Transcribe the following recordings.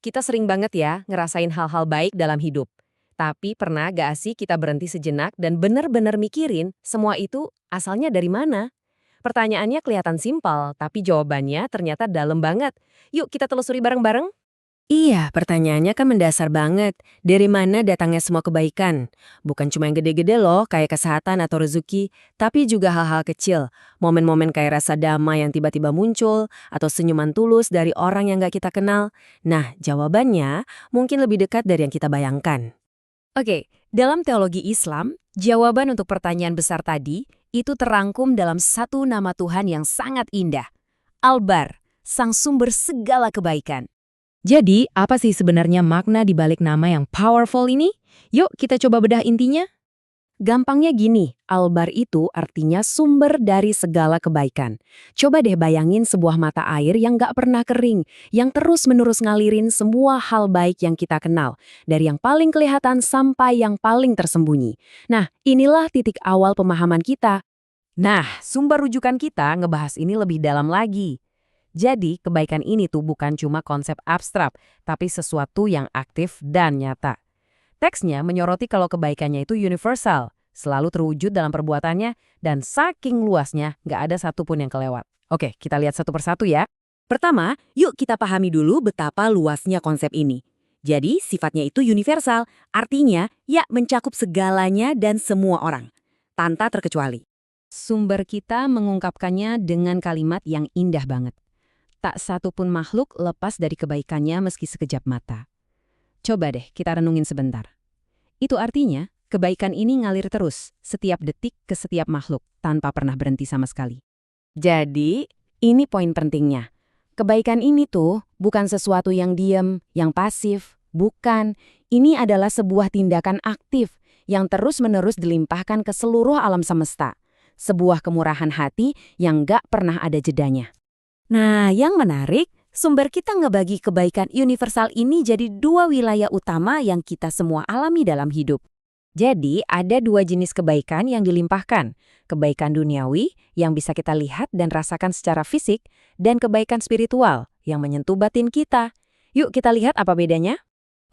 Kita sering banget ya ngerasain hal-hal baik dalam hidup. Tapi pernah gak sih kita berhenti sejenak dan bener-bener mikirin semua itu asalnya dari mana? Pertanyaannya kelihatan simpel, tapi jawabannya ternyata dalam banget. Yuk kita telusuri bareng-bareng. Iya, pertanyaannya kan mendasar banget. Dari mana datangnya semua kebaikan? Bukan cuma yang gede-gede loh, kayak kesehatan atau rezeki, tapi juga hal-hal kecil. Momen-momen kayak rasa damai yang tiba-tiba muncul, atau senyuman tulus dari orang yang gak kita kenal. Nah, jawabannya mungkin lebih dekat dari yang kita bayangkan. Oke, dalam teologi Islam, jawaban untuk pertanyaan besar tadi itu terangkum dalam satu nama Tuhan yang sangat indah. Al-Bar, sang sumber segala kebaikan. Jadi, apa sih sebenarnya makna di balik nama yang powerful ini? Yuk, kita coba bedah intinya. Gampangnya gini, Al-Bar itu artinya sumber dari segala kebaikan. Coba deh bayangin sebuah mata air yang gak pernah kering, yang terus-menerus ngalirin semua hal baik yang kita kenal, dari yang paling kelihatan sampai yang paling tersembunyi. Nah, inilah titik awal pemahaman kita. Nah, sumber rujukan kita ngebahas ini lebih dalam lagi. Jadi, kebaikan ini tuh bukan cuma konsep abstrak, tapi sesuatu yang aktif dan nyata. Teksnya menyoroti kalau kebaikannya itu universal, selalu terwujud dalam perbuatannya, dan saking luasnya nggak ada satupun yang kelewat. Oke, kita lihat satu persatu ya. Pertama, yuk kita pahami dulu betapa luasnya konsep ini. Jadi, sifatnya itu universal, artinya ya mencakup segalanya dan semua orang, tanpa terkecuali. Sumber kita mengungkapkannya dengan kalimat yang indah banget. Tak satu pun makhluk lepas dari kebaikannya meski sekejap mata. Coba deh kita renungin sebentar. Itu artinya, kebaikan ini ngalir terus, setiap detik ke setiap makhluk, tanpa pernah berhenti sama sekali. Jadi, ini poin pentingnya. Kebaikan ini tuh bukan sesuatu yang diam, yang pasif. Bukan, ini adalah sebuah tindakan aktif yang terus-menerus dilimpahkan ke seluruh alam semesta. Sebuah kemurahan hati yang gak pernah ada jedanya. Nah, yang menarik, sumber kita ngebagi kebaikan universal ini jadi dua wilayah utama yang kita semua alami dalam hidup. Jadi, ada dua jenis kebaikan yang dilimpahkan. Kebaikan duniawi yang bisa kita lihat dan rasakan secara fisik, dan kebaikan spiritual yang menyentuh batin kita. Yuk kita lihat apa bedanya.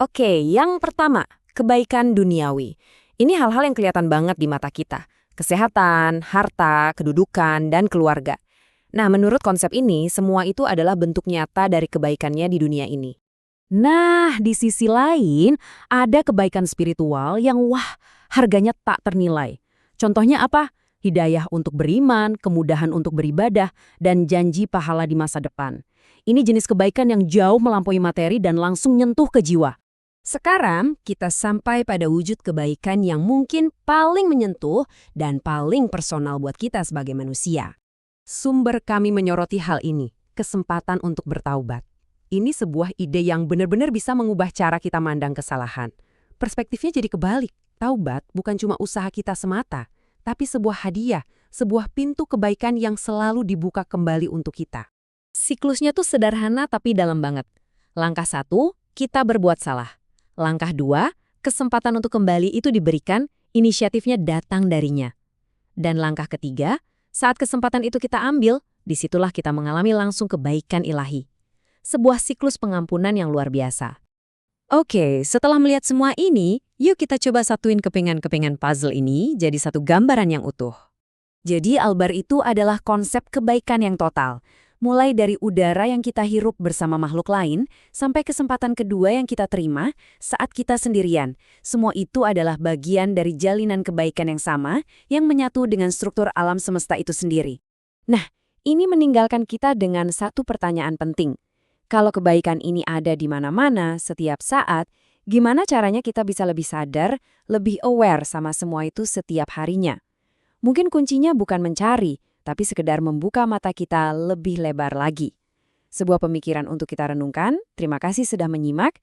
Oke, yang pertama, kebaikan duniawi. Ini hal-hal yang kelihatan banget di mata kita. Kesehatan, harta, kedudukan, dan keluarga. Nah, menurut konsep ini, semua itu adalah bentuk nyata dari kebaikannya di dunia ini. Nah, di sisi lain, ada kebaikan spiritual yang harganya tak ternilai. Contohnya apa? Hidayah untuk beriman, kemudahan untuk beribadah, dan janji pahala di masa depan. Ini jenis kebaikan yang jauh melampaui materi dan langsung nyentuh ke jiwa. Sekarang, kita sampai pada wujud kebaikan yang mungkin paling menyentuh dan paling personal buat kita sebagai manusia. Sumber kami menyoroti hal ini, kesempatan untuk bertaubat. Ini sebuah ide yang benar-benar bisa mengubah cara kita mandang kesalahan. Perspektifnya jadi kebalik. Taubat bukan cuma usaha kita semata, tapi sebuah hadiah, sebuah pintu kebaikan yang selalu dibuka kembali untuk kita. Siklusnya tuh sederhana tapi dalam banget. Langkah 1, kita berbuat salah. Langkah 2, kesempatan untuk kembali itu diberikan, inisiatifnya datang darinya. Dan langkah ketiga, saat kesempatan itu kita ambil, disitulah kita mengalami langsung kebaikan ilahi. Sebuah siklus pengampunan yang luar biasa. Oke, setelah melihat semua ini, yuk kita coba satuin kepingan-kepingan puzzle ini jadi satu gambaran yang utuh. Jadi Al-Bar itu adalah konsep kebaikan yang total. Mulai dari udara yang kita hirup bersama makhluk lain, sampai kesempatan kedua yang kita terima saat kita sendirian. Semua itu adalah bagian dari jalinan kebaikan yang sama yang menyatu dengan struktur alam semesta itu sendiri. Nah, ini meninggalkan kita dengan satu pertanyaan penting. Kalau kebaikan ini ada di mana-mana, setiap saat, gimana caranya kita bisa lebih sadar, lebih aware sama semua itu setiap harinya? Mungkin kuncinya bukan mencari, tapi sekedar membuka mata kita lebih lebar lagi. Sebuah pemikiran untuk kita renungkan. Terima kasih sudah menyimak.